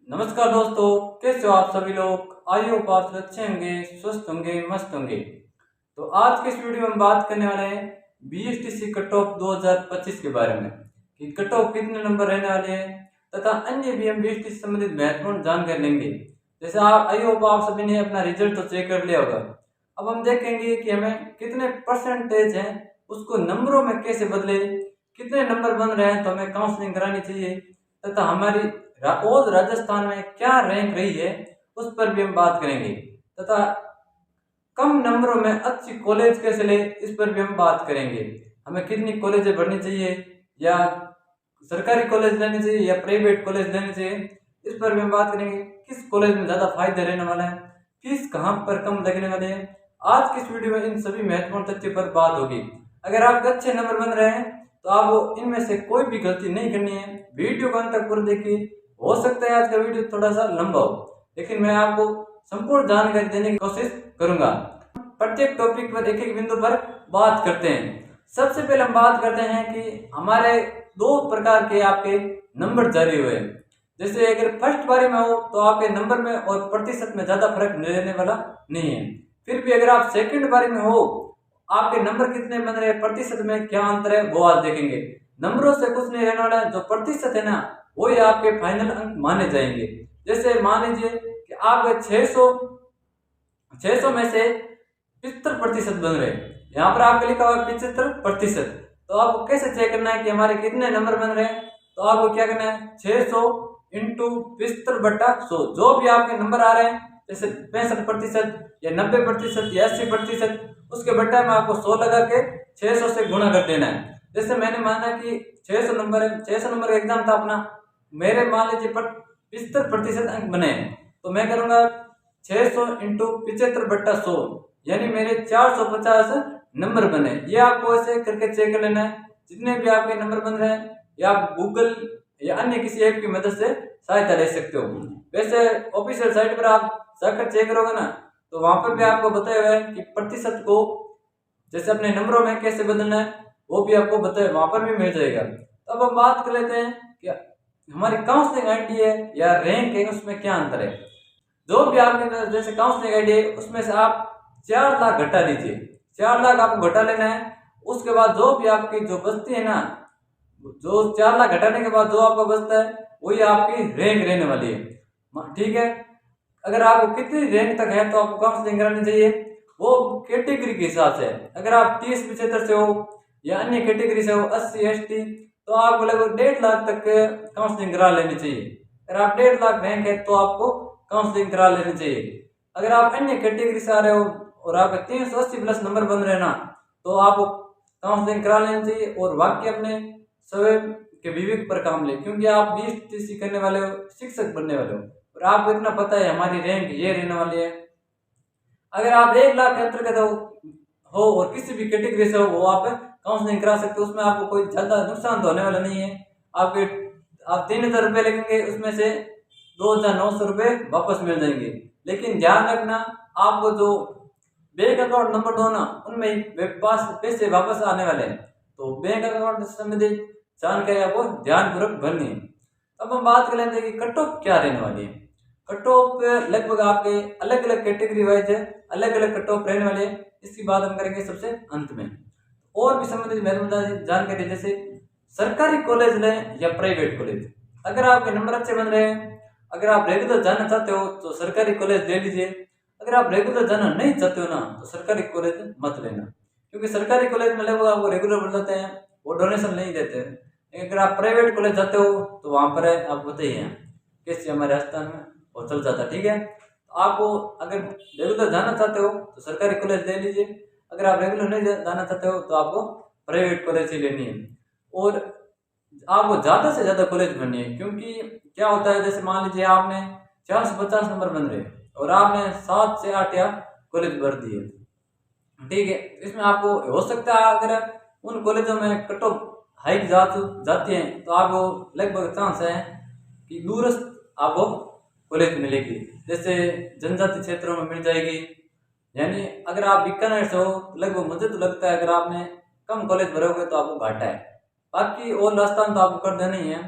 नमस्कार दोस्तों, कैसे हो आप सभी लोग। आई होप आप सब अच्छे होंगे, स्वस्थ होंगे, मस्त होंगे। तो आज के इस वीडियो में हम बात करने वाले हैं बीएसटीसी कट ऑफ 2025 के बारे में कि कट ऑफ कितने नंबर रहने वाले हैं तथा अन्य भी हम बीएसटीसी से संबंधित महत्वपूर्ण जानकारी लेंगे। जैसे आप आई होप आप सभी ने अपना रिजल्ट तो चेक कर लिया होगा। अब हम देखेंगे कि हमें कितने परसेंटेज हैं उसको नंबरों में कैसे बदले, कितने नंबर बन रहे हैं तो हमें काउंसलिंग करानी चाहिए तथा हमारी और राजस्थान में क्या रैंक रही है उस पर भी हम बात करेंगे तथा कम नंबरों में अच्छी कॉलेज कैसे ले इस पर भी हम बात करेंगे। हमें कितनी कॉलेजें भरनी चाहिए या सरकारी कॉलेज लेनी चाहिए या प्राइवेट कॉलेज लेनी चाहिए, इस पर भी हम बात करेंगे। किस कॉलेज में ज़्यादा फायदे रहने वाला है, फीस कहाँ पर कम लगने वाली है। आज की इस वीडियो में इन सभी महत्वपूर्ण तथ्यों पर बात होगी। अगर आपके अच्छे नंबर बन रहे हैं तो आप इनमें से कोई भी गलती नहीं करनी है। वीडियो को अंत तक पूरा देखिए। हो सकता है आज का वीडियो थोड़ा सा लंबा हो, लेकिन मैं आपको संपूर्ण जानकारी देने की कोशिश करूंगा। प्रत्येक टॉपिक पर एक एक बिंदु पर बात करते हैं। सबसे पहले हम बात करते हैं कि हमारे दो प्रकार के आपके नंबर जारी हुए हैं। जैसे अगर फर्स्ट बारी में हो तो आपके नंबर में और प्रतिशत में ज़्यादा फर्क रहने वाला नहीं है। फिर भी अगर आप सेकंड बारी में हो, आपके नंबर कितने बन रहे हैं, प्रतिशत में क्या अंतर है, वो आज देखेंगे। नंबरों से कुछ नहीं रहने वाला है, जो प्रतिशत है ना वही आपके फाइनल अंक माने जाएंगे। जैसे मान लीजिए कि आप 600 में से 75% बन रहे हैं, यहाँ पर आपको लिखा हुआ है 75%। तो आपको कैसे चेक करना है कि हमारे कितने नंबर बन रहे हैं, तो आपको क्या करना है 600 इंटू 75/100। जो भी आपके नंबर आ रहे हैं जैसे 65% या 90% या 80%, उसके बट्टा में आपको 100 लगा के 600 से गुणा कर देना है। जैसे मैंने माना कि 600 नंबर है, 600 नंबर का एग्जाम था अपना, मेरे मान लीजिए 75% अंक बने हैं, तो मैं करूँगा 600 इंटू 75/100 यानी मेरे 450 नंबर बने। ये आपको ऐसे करके चेक कर लेना है। जितने भी आपके नंबर बन रहे हैं या आप गूगल या अन्य किसी ऐप की मदद से सहायता ले सकते हो। वैसे ऑफिशियल साइट पर आप जाकर चेक करोगे ना तो वहाँ पर भी आपको बताया हुआ है कि प्रतिशत को जैसे अपने नंबरों में कैसे बदलना है वो भी आपको बताया, वहाँ पर भी मिल जाएगा। तो अब हम बात कर लेते हैं कि हमारी काउंसलिंग आईडी है या रैंक है उसमें क्या अंतर है। जो भी आपके जैसे काउंसलिंग आईडी है उसमें से आप 4 लाख घटा लीजिए, 4 लाख आपको घटा लेना है। उसके बाद जो भी आपकी जो बचती है ना, जो 4 लाख घटाने के बाद जो आपका बचता है वही आपकी रैंक रहने वाली है। ठीक है, अगर आपको कितनी रैंक तक है तो आपको काउंसलिंग करानी चाहिए वो कैटेगरी के हिसाब से। अगर आप 30-75 से हो या अन्य कैटेगरी से हो 80-80, तो आपको लगभग 1.5 लाख तक काउंसलिंग करा लेनी चाहिए। अगर आप 1.5 लाख रैंक है तो आपको काउंसलिंग करा लेनी चाहिए। अगर आप अन्य कैटेगरी से आ रहे हो और आपके 380 प्लस नंबर बन रहे हैं ना तो आपको काउंसलिंग करा लेनी चाहिए और वाक्य अपने स्वयं के विवेक पर काम ले, क्योंकि आप बीएसटीसी करने वाले हो, शिक्षक बनने वाले हो और आपको इतना पता है हमारी रैंक ये रहने वाली है। अगर आप 1 लाख के अंतर्गत हो और किसी भी कैटेगरी से हो वो आप काउंसलिंग करा सकते हो। उसमें आपको कोई ज़्यादा नुकसान तो होने वाला नहीं है। आपके आप 3,000 रुपये लगेंगे, उसमें से 2,900 रुपये वापस मिल जाएंगे। लेकिन ध्यान रखना आपको जो बैंक अकाउंट नंबर दो ना उनमें पास पैसे वापस आने वाले हैं, तो बैंक अकाउंट से संबंधित जानकारी आपको ध्यानपूर्वक भरनी है। अब हम बात कर लेते हैं कि कट ऑफ क्या रहने वाली है। कट ऑफ लगभग आपके अलग अलग कैटेगरी वाइज है, अलग अलग कट ऑफ रहने वाले हैं। इसकी बात हम करेंगे सबसे अंत में। और भी संबंधित महत्वपूर्ण जानकारी जैसे सरकारी कॉलेज लें या प्राइवेट कॉलेज। अगर आपके नंबर अच्छे बन रहे हैं, अगर आप रेगुलर जाना चाहते हो तो सरकारी कॉलेज ले लीजिए। अगर आप रेगुलर जाना नहीं चाहते हो ना तो सरकारी कॉलेज मत लेना, क्योंकि सरकारी कॉलेज में लगभग आपको रेगुलर बढ़ जाते हैं, वो डोनेशन नहीं देते हैं। अगर आप प्राइवेट कॉलेज जाते हो तो वहाँ पर है, आप बताइए कैसे हमारे राजस्थान में वो चल जाता है। ठीक है, तो आपको अगर रेगुलर जाना चाहते हो तो सरकारी कॉलेज ले लीजिए। अगर आप रेगुलर नहीं जाना चाहते हो तो आपको प्राइवेट कॉलेज ही लेनी है और आपको ज़्यादा से ज़्यादा कॉलेज भरनी है। क्योंकि क्या होता है, जैसे मान लीजिए आपने 450 नंबर बन रहे और आपने 7 से 8 या कॉलेज भर दिए, ठीक है, इसमें आपको हो सकता है अगर उन कॉलेजों में कट ऑफ हाइक जाती हैं तो आपको लगभग चांस है कि दूरस्थ आपको कॉलेज मिलेगी, जैसे जनजाति क्षेत्रों में मिल जाएगी। यानी अगर आप बीकानेर से हो तो लगभग मुझे तो लगता है अगर आपने कम कॉलेज भरोगे तो आपको घाटा है। बाकी और राजस्थान तो आपको कर देना ही है।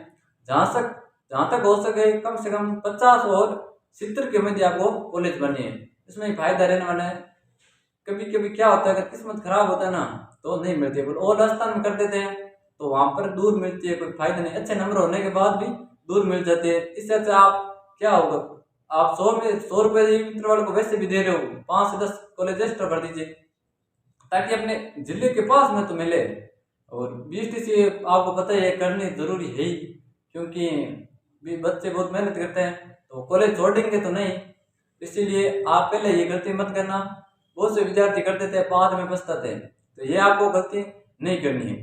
जहाँ तक जहाँ तक हो सके कम से कम 50 और 70 के मध्य आपको कॉलेज बननी है। इसमें फायदा रहने वाला है। कभी कभी क्या होता है, अगर किस्मत खराब होता है ना तो नहीं मिलती है, और राजस्थान में कर देते हैं तो वहाँ पर दूर मिलती है, कोई फायदा नहीं। अच्छे नंबर होने के बाद भी दूर मिल जाती है। इससे अच्छा आप क्या होगा, आप 100 रुपये इंटरवल को वैसे भी दे रहे हो, 5 से 10 कॉलेज एक्स्ट्रा भर दीजिए ताकि अपने जिले के पास में तो मिले। और बीएसटीसी आपको पता ही है करनी जरूरी है ही, क्योंकि भी बच्चे बहुत मेहनत करते हैं तो कॉलेज छोड़ेंगे तो नहीं। इसीलिए आप पहले ये गलती मत करना। बहुत से विद्यार्थी करते थे, बाद में पछताते हैं, तो ये आपको गलती नहीं करनी है।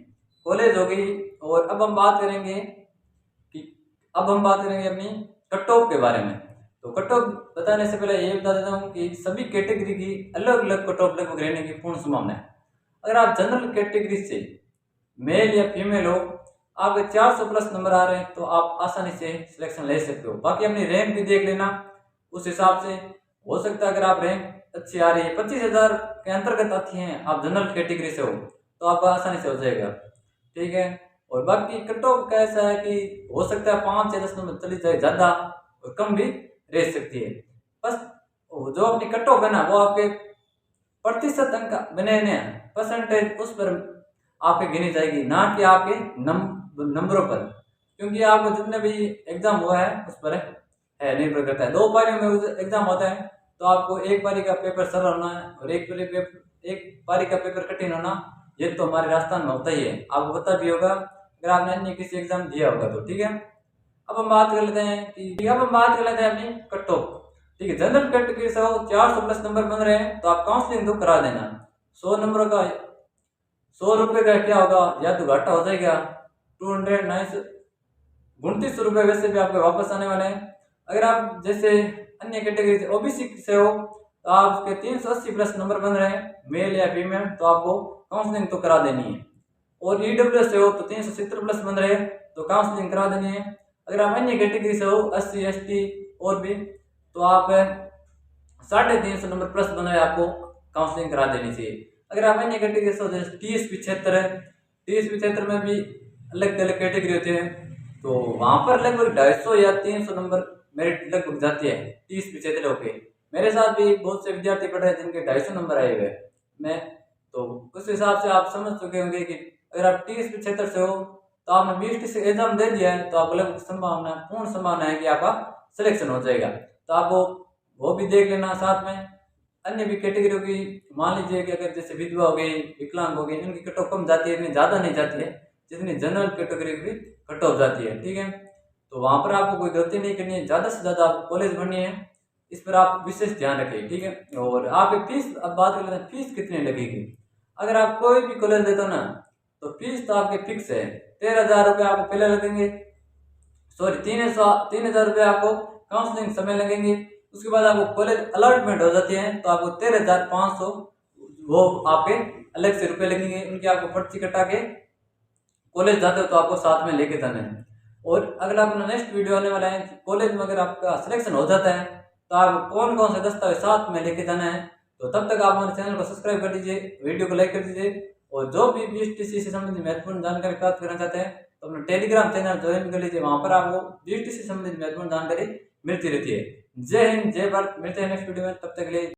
कॉलेज हो गई। और अब हम बात करेंगे अपनी कट ऑफ के बारे में। तो कट ऑफ बताने से पहले ये बता देता हूँ कि सभी कैटेगरी की अलग अलग कट ऑफ लगभग रहने की पूर्ण संभावना है। अगर आप जनरल कैटेगरी से मेल या फीमेल हो, आपके 400 प्लस नंबर आ रहे हैं तो आप आसानी से सिलेक्शन ले सकते हो। बाकी अपनी रैंक भी देख लेना, उस हिसाब से हो सकता है अगर आप रैंक अच्छी आ रही है, 25,000 के अंतर्गत आती हैं, आप जनरल कैटेगरी से हो तो आपका आसानी से हो जाएगा, ठीक है। और बाकी कट ऑफ का ऐसा है कि हो सकता है 5 या 10 नंबर चली जाए, ज़्यादा और कम भी रह सकती है। बस जो अपनी कट ऑफ है ना वो आपके प्रतिशत अंक बने परसेंटेज उस पर आपके गिनी जाएगी, ना कि आपके नंबरों पर, क्योंकि आपको जितने भी एग्जाम हुआ है उस पर है निर्भर करता है। 2 पारियों में एग्जाम होता है तो आपको एक पारी का पेपर सरल होना है और एक पारी का पेपर कठिन होना, ये तो हमारे राजस्थान में होता ही है, आपको पता भी होगा अगर आपने अन्य किसी एग्जाम दिया होगा तो, ठीक है। अब हम बात कर लेते हैं अपनी कट ऑफ, ठीक है। जनरल कैटेगरी से 400 प्लस नंबर बन रहे हैं तो आप काउंसलिंग तो करा देना। 100 नंबरों का 100 रुपये का क्या होगा, या तो घाटा हो जाएगा 229 रुपये वैसे भी आपके वापस आने वाले हैं। अगर आप जैसे अन्य कैटेगरी से ओबीसी से हो तो आपके 380 प्लस नंबर बन रहे हैं मेल या फीमेल, तो आपको काउंसलिंग तो करा देनी है। और ईडब्ल्यू से हो तो 370 प्लस बन रहे हैं तो काउंसलिंग करा देनी है। अगर आप अन्य कैटेगरी से हो SC ST और भी, तो आप 350 नंबर प्लस बन रहे हैं, आपको काउंसलिंग करा देनी चाहिए। अगर आप अन्य कैटेगरी से हो जैसे TSP क्षेत्र है, TSP क्षेत्र में भी अलग अलग कैटेगरी होती है, तो वहाँ पर लगभग 250 या 300 नंबर मेरिट लगभग जाती है 30 क्षेत्र होके। मेरे साथ भी बहुत से विद्यार्थी पढ़ रहे हैं जिनके 250 नंबर आए हुए मैं, तो उस हिसाब से आप समझ चुके होंगे कि अगर आप 30 क्षेत्र से हो तो आपने BSTC एग्जाम दे दिया है तो आप लगभग पूर्ण संभावना है कि आपका सिलेक्शन हो जाएगा। तो आप वो भी देख लेना। साथ में अन्य भी कैटेगरी की, मान लीजिए कि अगर जैसे विधवा हो गई, विकलांग हो गई, इनकी कट ऑफ कम जाती है, इतनी ज़्यादा नहीं जाती है जितनी जनरल कैटेगरी की कट ऑफ जाती है, ठीक है। तो वहाँ पर आपको कोई गलती नहीं करनी है, ज़्यादा से ज़्यादा आपको कॉलेज बननी है, इस पर आप विशेष ध्यान रखें, ठीक है। और आपकी फीस, अब बात कर लेते हैं फीस कितनी लगेगी। अगर आप कोई भी कॉलेज लेते हो ना तो फीस तो आपके फिक्स है, 13,000 रुपये आपको पहले लगेंगे, सॉरी 3,000 रुपये आपको काउंसलिंग समय लगेंगे। उसके बाद आपको कॉलेज अलॉटमेंट हो जाती है तो आपको 13,500 वो आपके अलग से रुपये लगेंगे, उनकी आपको पर्ची कटा के कॉलेज जाते हो तो आपको साथ में लेके जाना है। और अगला अपना नेक्स्ट वीडियो आने वाला है, कॉलेज में अगर आपका सिलेक्शन हो जाता है तो आप कौन कौन से दस्तावेज साथ में लेके जाना है। तो तब तक आप हमारे चैनल को सब्सक्राइब कर दीजिए, वीडियो को लाइक कर दीजिए, और जो भी BSTC से संबंधित महत्वपूर्ण जानकारी प्राप्त करना चाहते हैं तो अपना टेलीग्राम चैनल ज्वाइन कर लीजिए, वहाँ पर आपको BSTC से संबंधित महत्वपूर्ण जानकारी मिलती रहती है। जय हिंद, जय भारत, मिलते हैं नेक्स्ट वीडियो में, तब तक के लिए।